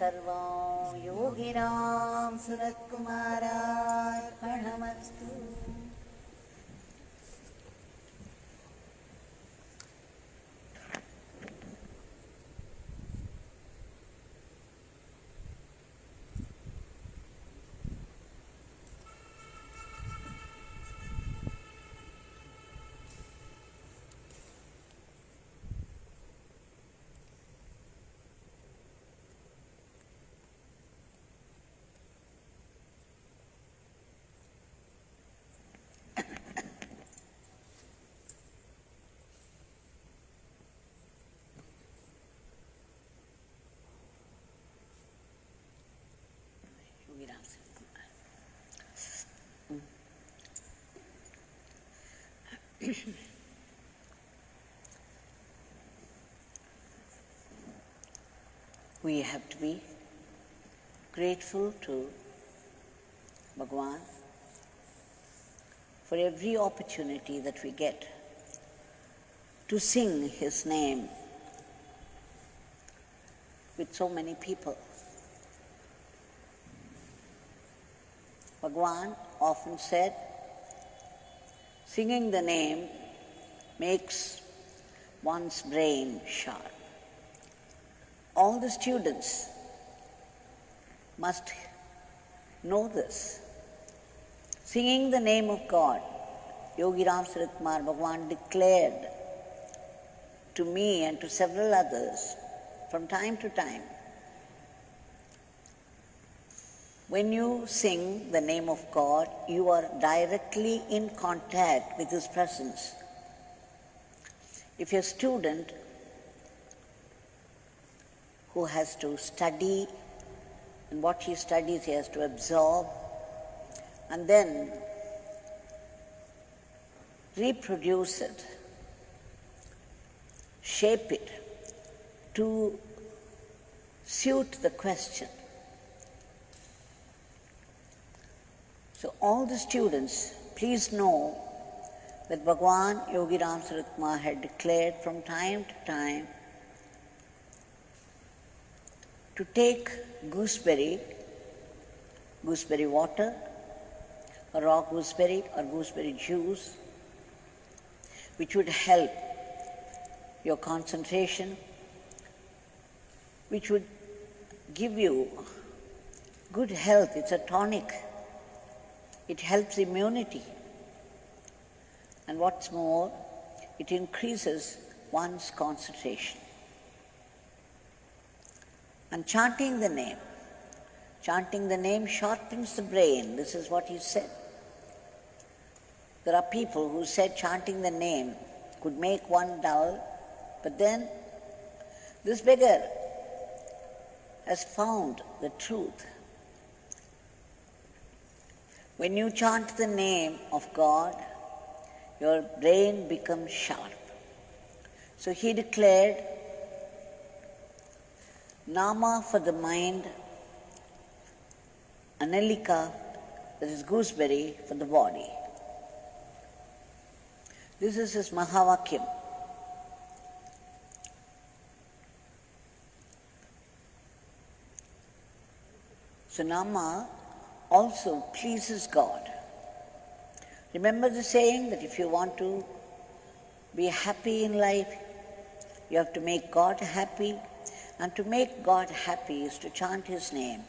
सर्वं योगिरां सुरत्कुमारार्पणमस्तु। We have to be grateful to Bhagavan for every opportunity that we get to sing His name with so many people. Bhagavan often said, singing the name makes one's brain sharp. All the students must know this. Singing the name of God, Yogiram Saratkumar Bhagavan declared to me and to several others from time to time, when you sing the name of God, you are directly in contact with His presence. If you're a student who has to study, and what he studies he has to absorb, and then reproduce it, shape it to suit the question. So all the students, please know that Bhagavan Yogiram Saratkumar had declared from time to time to take gooseberry water, or raw gooseberry or gooseberry juice, which would help your concentration, which would give you good health. It's a tonic. It helps immunity. And what's more, it increases one's concentration. And chanting the name sharpens the brain. This is what he said. There are people who said chanting the name could make one dull, but then this beggar has found the truth. When you chant the name of God, your brain becomes sharp. So he declared, Nama for the mind, Anelika, that is gooseberry, for the body. This is his Mahavakyam. So Nama also pleases God. Remember the saying that if you want to be happy in life, you have to make God happy, and to make God happy is to chant His name.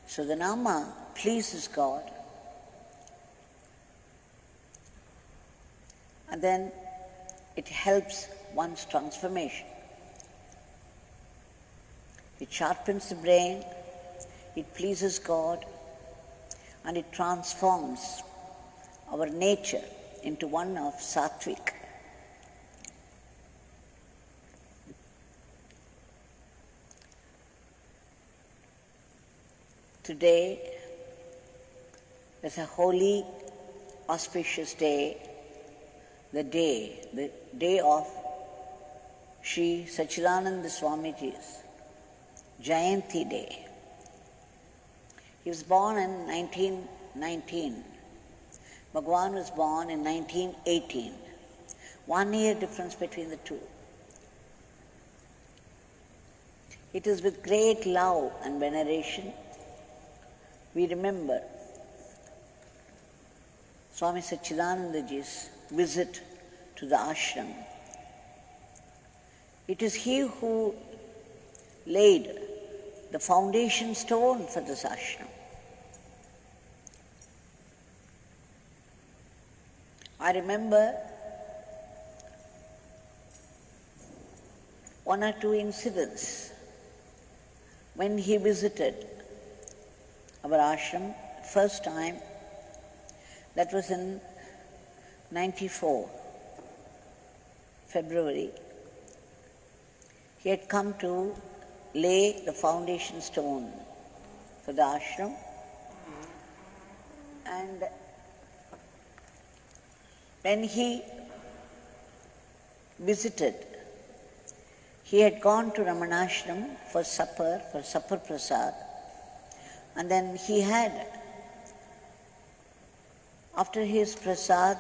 So the Nama pleases God, and then it helps one's transformation. It sharpens the brain, it pleases God, and it transforms our nature into one of sattvic. Today is a holy, auspicious day, the day of Sri Sachidananda Swamiji's Jayanti Day. He was born in 1919. Bhagavan was born in 1918. 1 year difference between the two. It is with great love and veneration we remember Swami Satchidanandaji's visit to the ashram. It is he who laid the foundation stone for this ashram. I remember one or two incidents when he visited our ashram first time. That was in 94, February. He had come to lay the foundation stone for the ashram, and when he visited, he had gone to Ramanashram for supper prasad, and then he had, after his prasad,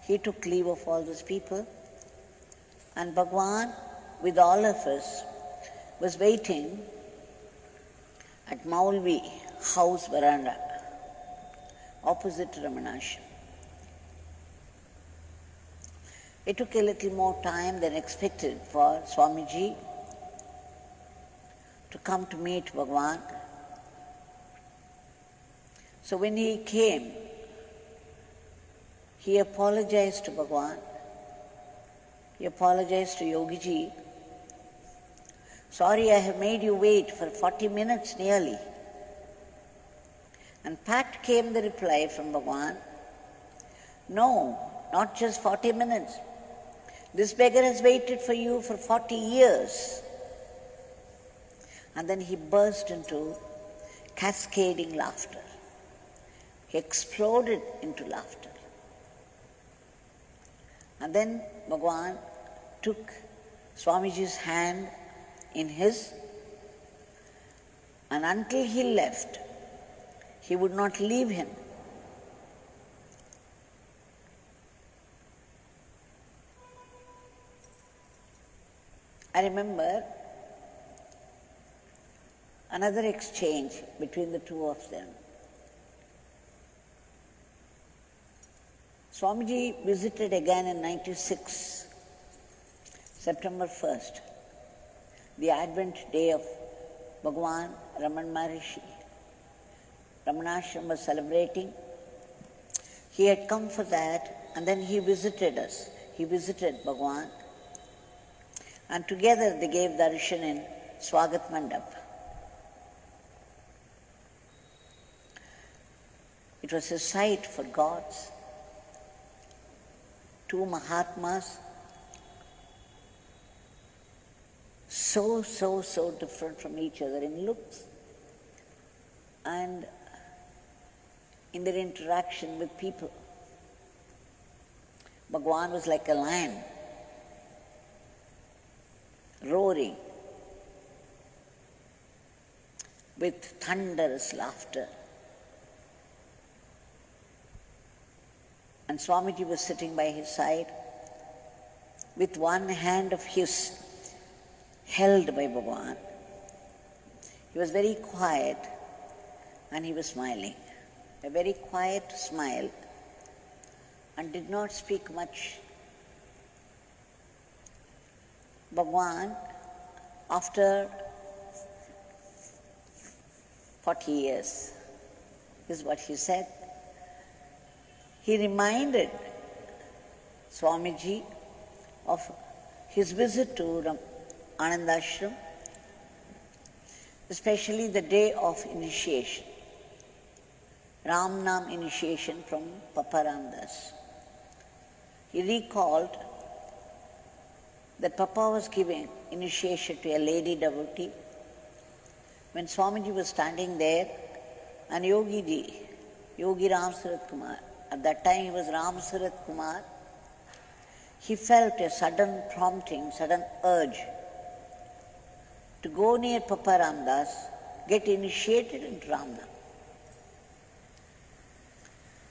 he took leave of all those people, and Bhagwan, with all of us, was waiting at Maulvi house veranda, opposite Ramanashram. It took a little more time than expected for Swamiji to come to meet Bhagwan. So when he came, he apologized to Bhagwan. He apologized to Yogiji. Sorry, I have made you wait for 40 minutes nearly. And pat came the reply from Bhagwan, no, not just 40 minutes. This beggar has waited for you for 40 years. And then he burst into cascading laughter. He exploded into laughter. And then Bhagwan took Swamiji's hand in his, and until he left, he would not leave him. I remember another exchange between the two of them. Swamiji visited again in 96, September 1st, the Advent day of Bhagwan Raman Maharishi. Ramanashram was celebrating. He had come for that, and then he visited us. He visited Bhagwan, and together they gave darshan in Swagat Mandap. It was a sight for gods. Two Mahatmas, so different from each other in looks and in their interaction with people. Bhagwan was like a lion, roaring with thunderous laughter. And Swamiji was sitting by his side with one hand of his held by Bhagwan. He was very quiet and he was smiling, a very quiet smile, and did not speak much. Bhagwan, after 40 years, is what he said, he reminded Swamiji of his visit to Anandashram, especially the day of initiation, Ram Nam initiation from Papa Ramdas. He recalled that Papa was giving initiation to a lady devotee when Swamiji was standing there, and Yogi Ram Surat Kumar, at that time he was Ram Surat Kumar, he felt a sudden prompting, sudden urge to go near Papa Ramdas, get initiated into Ramnam.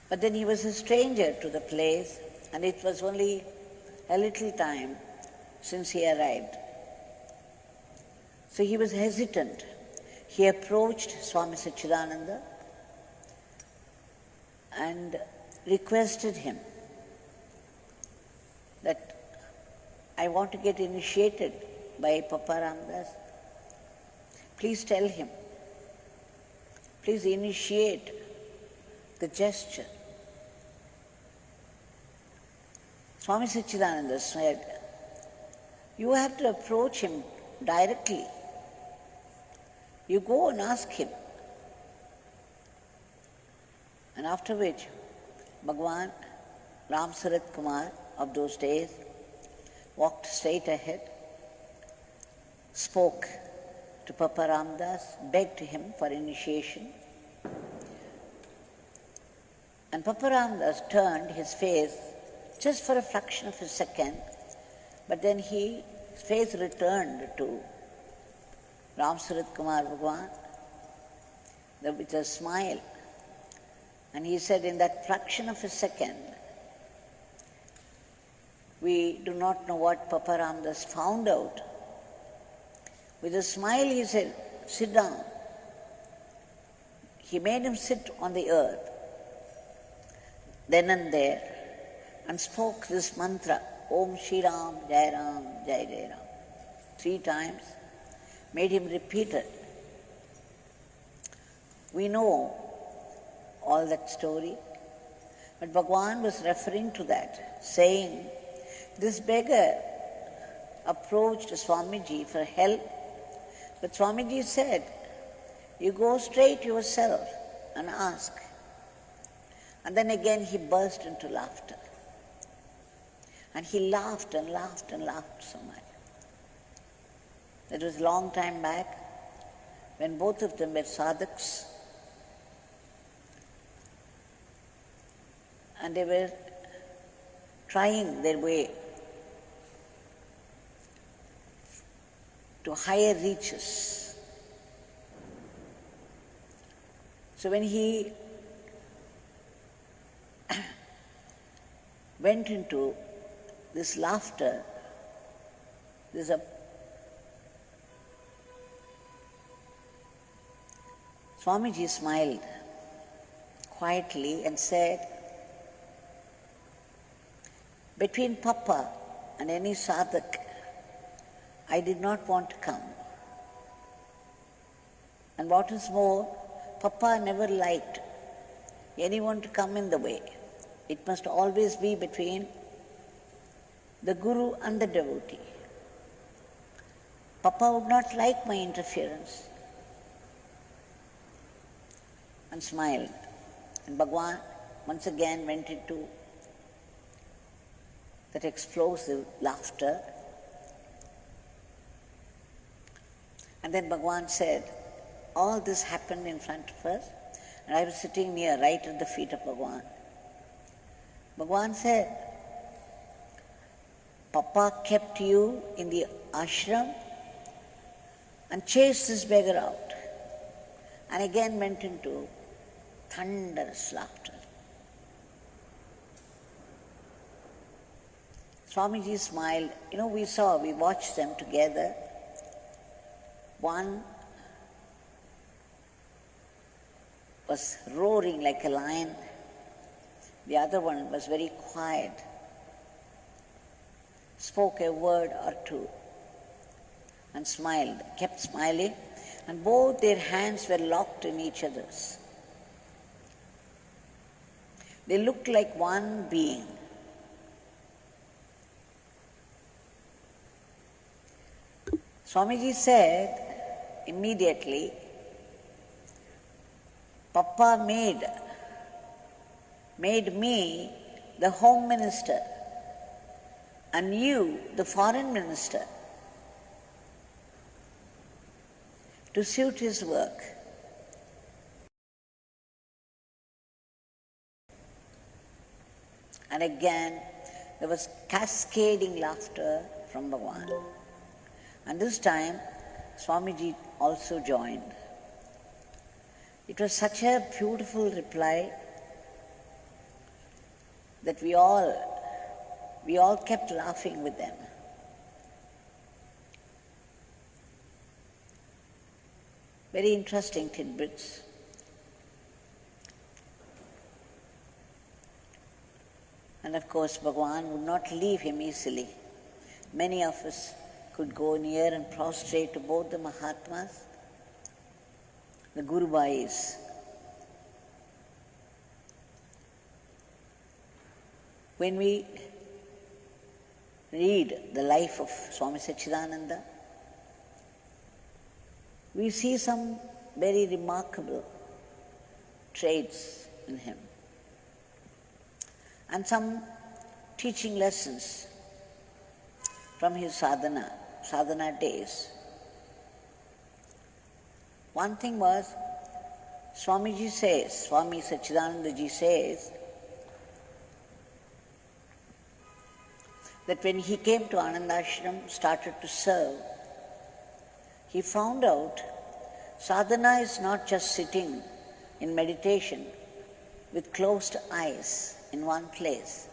But then he was a stranger to the place, and it was only a little time since he arrived. So he was hesitant. He approached Swami Satchidananda and requested him that I want to get initiated by Papa Ramdas. Please tell him. Please initiate the gesture. Swami Satchidananda said, you have to approach him directly. You go and ask him. And after which, Bhagwan Ram Sarat Kumar of those days walked straight ahead, spoke to Papa Ramdas, begged him for initiation. And Papa Ramdas turned his face just for a fraction of a second, but then his face returned to Ram Sarat Kumar Bhagwan with a smile. And he said, in that fraction of a second, we do not know what Papa Ramdas found out. With a smile he said, sit down. He made him sit on the earth, then and there, and spoke this mantra, Om Shri Ram, Jai Ram, Jai Jai Ram, 3 times, made him repeat it. We know all that story, but Bhagwan was referring to that, saying, this beggar approached Swamiji for help, but Swamiji said, you go straight yourself and ask. And then again he burst into laughter. And he laughed and laughed and laughed so much. That was a long time back when both of them were sadhaks. And they were trying their way to higher reaches. So when he went into this laughter, Swamiji smiled quietly and said, between Papa and any sadhak, I did not want to come. And what is more, Papa never liked anyone to come in the way. It must always be between the Guru and the devotee. Papa would not like my interference. And smiled. And Bhagwan once again went into that explosive laughter. And then Bhagwan said, all this happened in front of us, and I was sitting near, right at the feet of Bhagwan. Bhagwan said, Papa kept you in the ashram and chased this beggar out. And again went into thunderous laughter. Swamiji smiled. We watched them together. One was roaring like a lion. The other one was very quiet, spoke a word or two, and smiled, kept smiling, and both their hands were locked in each other's. They looked like one being. Swamiji said immediately, Papa made me the home minister and you the foreign minister to suit his work. And again, there was cascading laughter from Bhagwan. And this time, Swamiji also joined. It was such a beautiful reply that we all kept laughing with them. Very interesting tidbits. And of course, Bhagavan would not leave him easily. Many of us could go near and prostrate to both the Mahatmas, the Guru Bhais. When we read the life of Swami Satchidananda, we see some very remarkable traits in him and some teaching lessons from his sadhana days. One thing was, Swami Satchidananda Ji says, that when he came to Anandashram, started to serve, he found out sadhana is not just sitting in meditation with closed eyes in one place.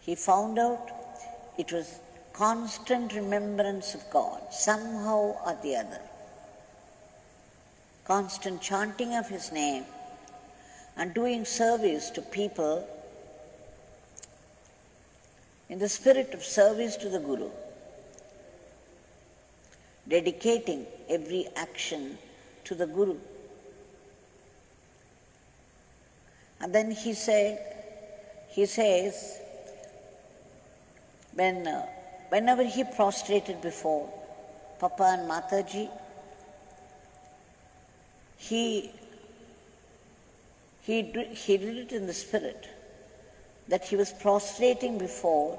He found out it was constant remembrance of God, somehow or the other. Constant chanting of his name and doing service to people in the spirit of service to the Guru, dedicating every action to the Guru. And then he says, whenever he prostrated before Papa and Mataji, he did it in the spirit that he was prostrating before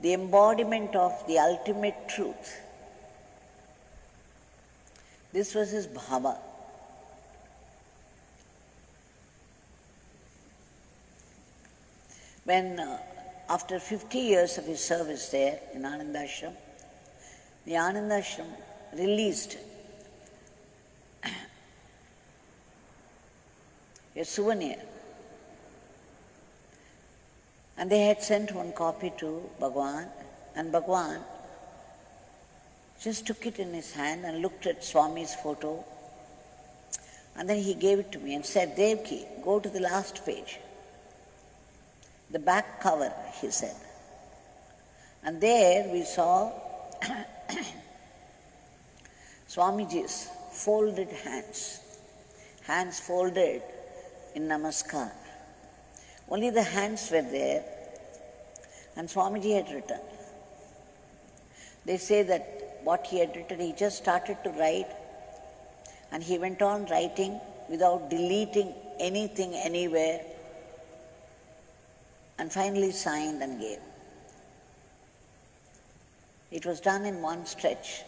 the embodiment of the ultimate truth. This was his bhava. When after 50 years of his service there in Anandashram, the Anandashram released a souvenir. And they had sent one copy to Bhagavan, and Bhagavan just took it in his hand and looked at Swami's photo, and then he gave it to me and said, Devki, go to the last page. The back cover, he said. And there we saw Swamiji's folded hands folded in namaskar. Only the hands were there, and Swamiji had written. They say that what he had written, he just started to write, and he went on writing without deleting anything anywhere, and finally signed and gave. It was done in one stretch,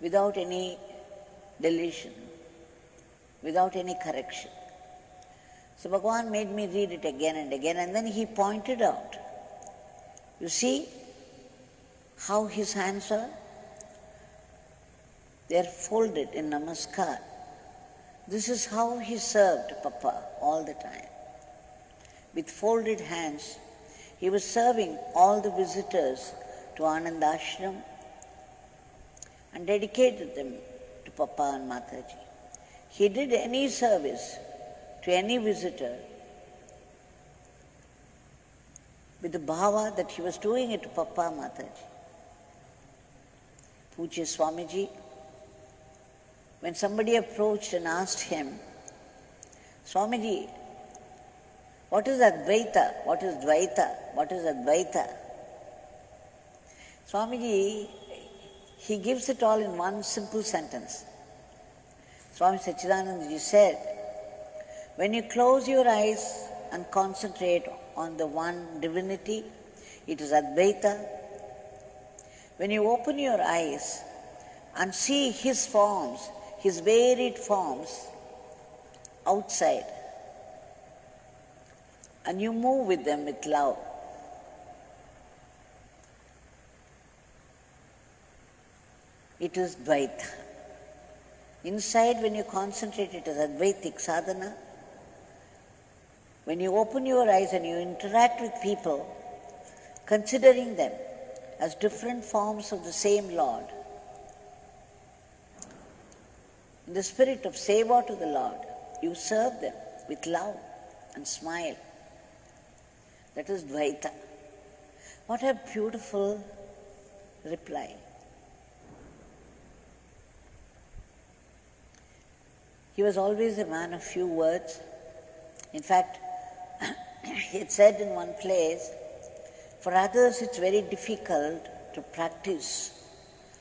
without any deletion, without any correction. So Bhagavan made me read it again and again, and then he pointed out, you see how his hands are? They are folded in namaskar. This is how he served Papa all the time. With folded hands, he was serving all the visitors to Anand Ashram and dedicated them to Papa and Mataji. He did any service to any visitor with the bhava that he was doing it to Papa Mataji. Pujya Swamiji, when somebody approached and asked him, Swamiji, what is Advaita? What is Dvaita? What is Advaita? Swamiji, he gives it all in one simple sentence. Swami Satchidananda Ji said, when you close your eyes and concentrate on the one divinity, it is Advaita. When you open your eyes and see his forms, his varied forms outside, and you move with them with love, it is Dvaita. Inside, when you concentrate, it is Advaitic sadhana. When you open your eyes and you interact with people, considering them as different forms of the same Lord, In the spirit of seva to the Lord, you serve them with love and smile. That is Dvaita. What a beautiful reply. He was always a man of few words. In fact, he had said in one place, for others it's very difficult to practice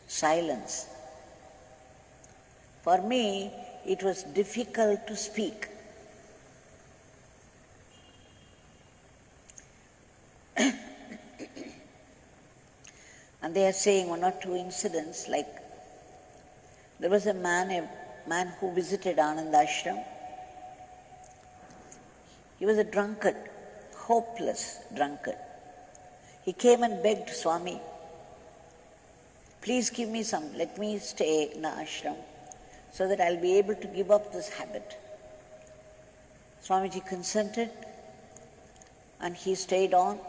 silence. For me, it was difficult to speak. And they are saying one or two incidents, like there was a man who visited Ananda Ashram. He was a drunkard, hopeless drunkard. He came and begged Swami, please give me some, let me stay in the ashram so that I'll be able to give up this habit. Swamiji consented and he stayed on.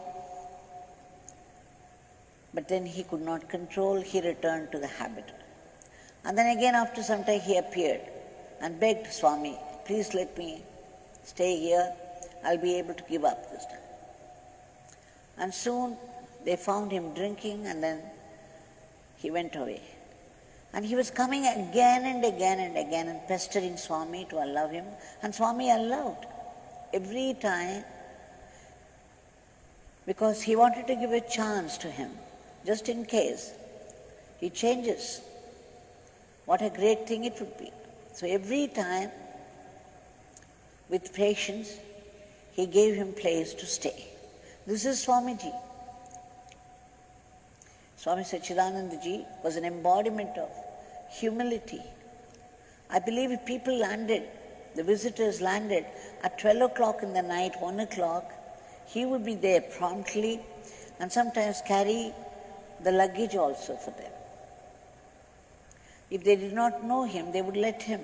But then he could not control, he returned to the habit. And then again after some time he appeared and begged Swami, please let me stay here, I'll be able to give up this time. And soon they found him drinking and then he went away. And he was coming again and again and again and pestering Swami to allow him. And Swami allowed every time because he wanted to give a chance to him, just in case he changes. What a great thing it would be. So every time, with patience, he gave him place to stay. This is Swamiji. Swami Satchidananda was an embodiment of humility. I believe if people landed, the visitors landed at 12 o'clock in the night, 1 o'clock, he would be there promptly and sometimes carry the luggage also for them. If they did not know him, they would let him.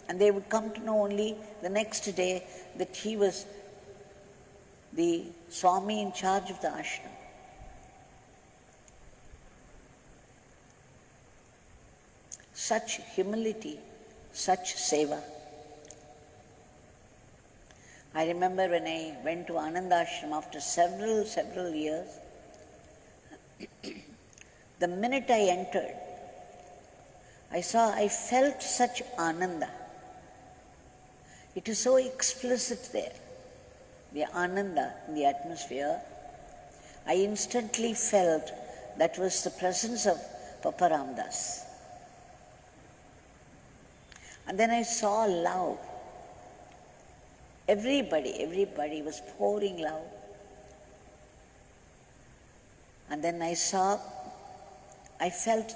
And they would come to know only the next day that he was the Swami in charge of the ashram. Such humility, such seva. I remember when I went to Ananda Ashram after several years, the minute I entered, I felt such ananda. It is so explicit there, the ananda in the atmosphere. I instantly felt that was the presence of Papa Ramdas. And then I saw love. Everybody was pouring love. And then I felt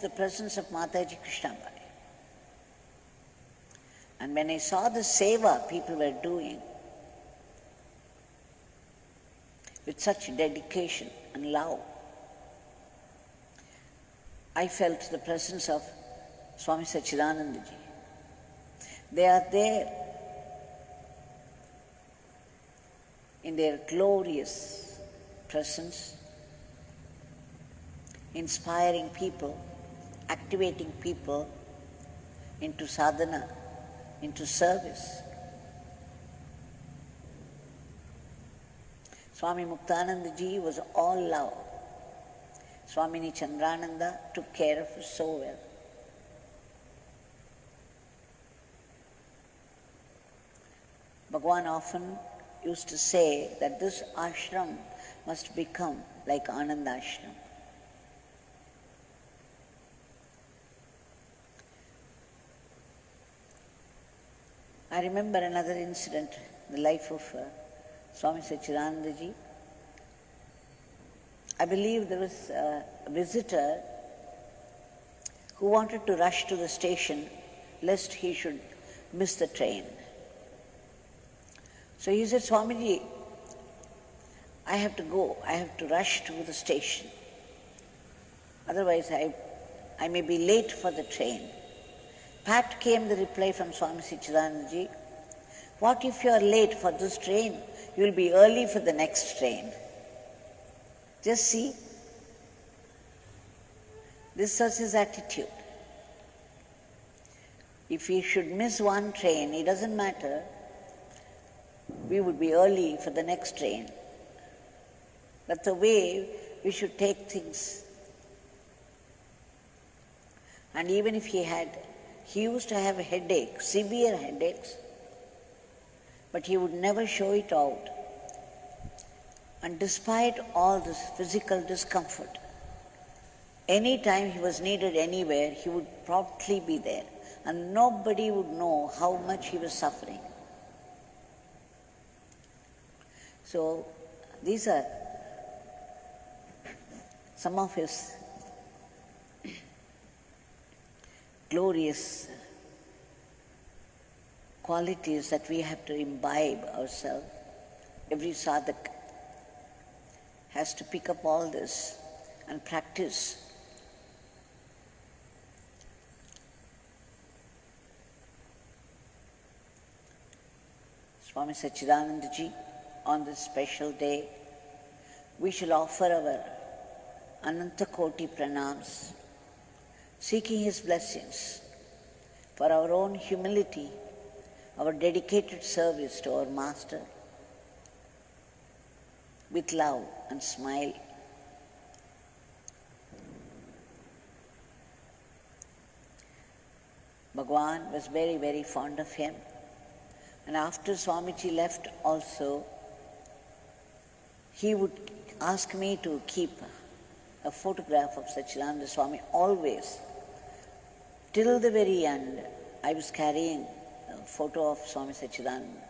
the presence of Mataji Krishnabai. And when I saw the seva people were doing with such dedication and love, I felt the presence of Swami Satchidanandaji. They are there in their glorious presence, inspiring people, activating people into sadhana, into service. Swami Muktanandaji was all love. Swamini Chandrananda took care of us so well. Bhagavan often used to say that this ashram must become like Ananda Ashram. I remember another incident in the life of Swami Satchidanandaji. I believe there was a visitor who wanted to rush to the station lest he should miss the train. So he said, Swamiji, I have to go, I have to rush to the station. Otherwise I may be late for the train. Pat came the reply from Swami Satchidanandaji, what if you are late for this train? You will be early for the next train. Just see, this was his attitude. If we should miss one train, it doesn't matter, we would be early for the next train. That's the way we should take things. And even if he used to have a headache, severe headaches, but he would never show it out. And despite all this physical discomfort, any time he was needed anywhere, he would promptly be there, and nobody would know how much he was suffering. So these are some of his glorious qualities that we have to imbibe ourselves. Every sadhak has to pick up all this and practice. Swami Sachidananda Ji, on this special day, we shall offer our Ananta Koti Pranams, seeking his blessings for our own humility, our dedicated service to our Master, with love and smile. Bhagwan was very, very fond of him. And after Swamiji left also, he would ask me to keep a photograph of Sachidananda Swami always. Till the very end, I was carrying a photo of Swami Sachidananda.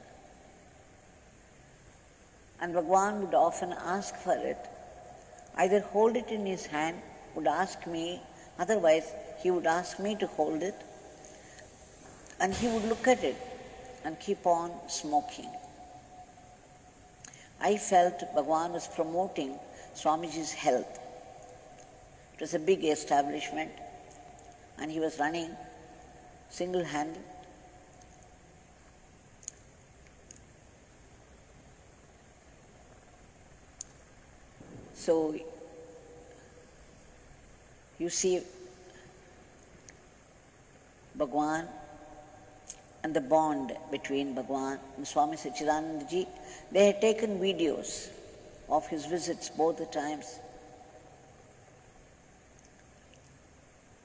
And Bhagwan would often ask for it, either hold it in his hand, would ask me, otherwise he would ask me to hold it, and he would look at it and keep on smoking. I felt Bhagwan was promoting Swamiji's health. It was a big establishment, and he was running single-handed. So, you see, Bhagwan and the bond between Bhagwan and Swami Sachidananda Ji, they had taken videos of his visits both the times.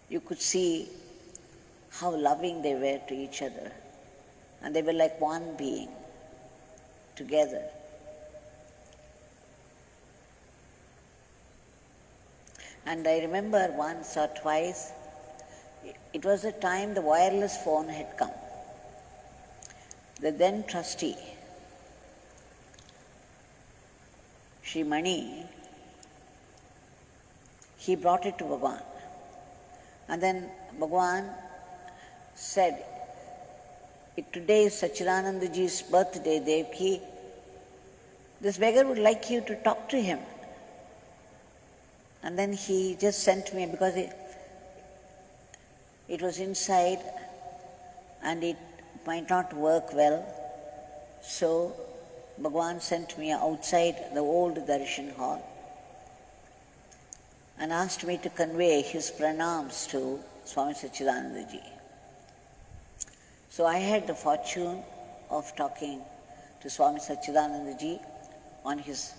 You could see how loving they were to each other, and they were like one being together. And I remember once or twice, it was the time the wireless phone had come. The then trustee, Sri Mani, he brought it to Bhagwan. And then Bhagwan said, today is Sachidananda Ji's birthday, Devki. This beggar would like you to talk to him. And then he just sent me, because it was inside and it might not work well. So Bhagwan sent me outside the old darshan hall and asked me to convey his pranams to Swami Sachidananda Ji. So I had the fortune of talking to Swami Sachidananda Ji on his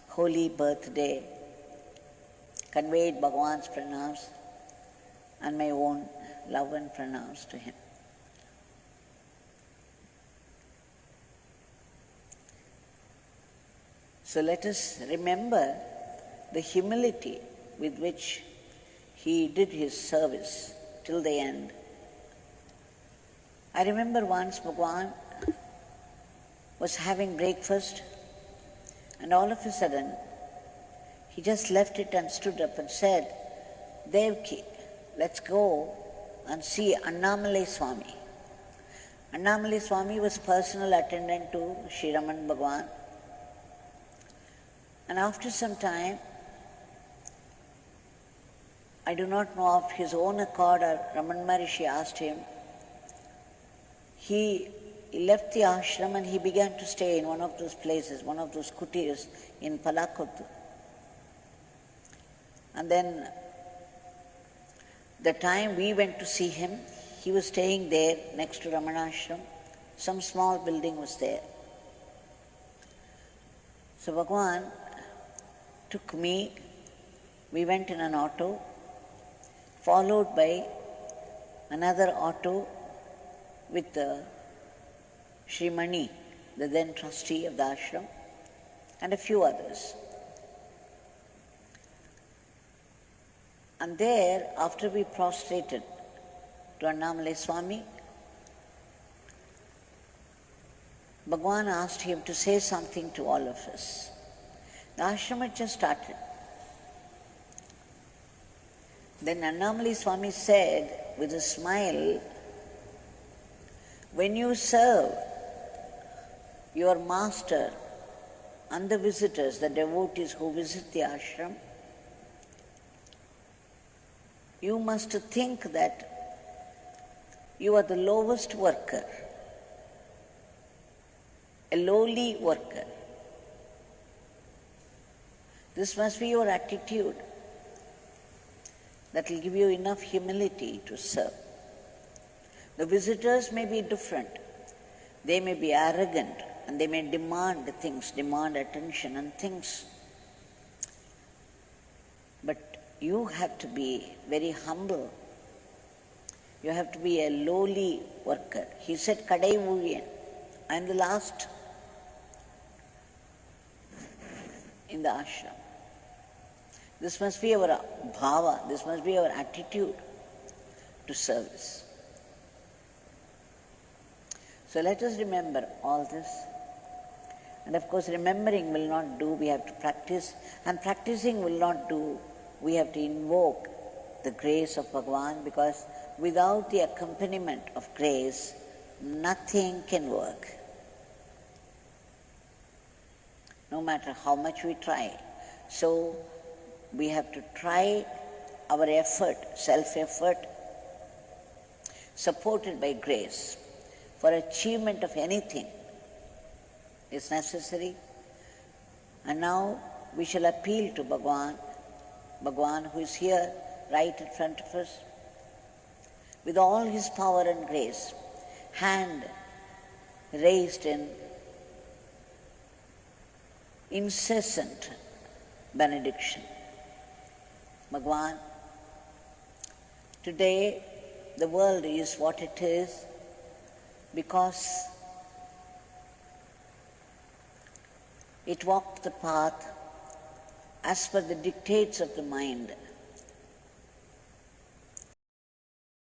holy birthday, conveyed Bhagwan's pranams and my own love and pranams to him. So let us remember the humility with which he did his service till the end. I remember once Bhagwan was having breakfast, and all of a sudden he just left it and stood up and said, Devki, let's go and see Annamalai Swami. Annamalai Swami was personal attendant to Sri Raman Bhagwan. And after some time, I do not know of his own accord or Raman Maharishi asked him, he left the ashram and he began to stay in one of those places, one of those kutirs in Palakottu. And then the time we went to see him, he was staying there next to Ramanashram. Some small building was there. So Bhagavan took me, we went in an auto, followed by another auto with Sri Mani, the then trustee of the ashram, and a few others. And there, after we prostrated to Annamalai Swami, Bhagavan asked him to say something to all of us. The ashram had just started. Then Annamalai Swami said with a smile, when you serve your master and the visitors, the devotees who visit the ashram, you must think that you are the lowest worker, a lowly worker. This must be your attitude. That will give you enough humility to serve. The visitors may be different. They may be arrogant and they may demand things, demand attention and things. But you have to be very humble. You have to be a lowly worker. He said, Kadai Uviyan. I am the last in the ashram. This must be our bhava, this must be our attitude to service. So let us remember all this. And of course, remembering will not do, we have to practice. And practicing will not do, we have to invoke the grace of Bhagavan, because without the accompaniment of grace, nothing can work. No matter how much we try. So, we have to try our effort, self-effort, supported by grace, for achievement of anything is necessary. And now we shall appeal to Bhagavan who is here right in front of us, with all his power and grace, hand raised in incessant benediction. Bhagavan, today the world is what it is because it walked the path as per the dictates of the mind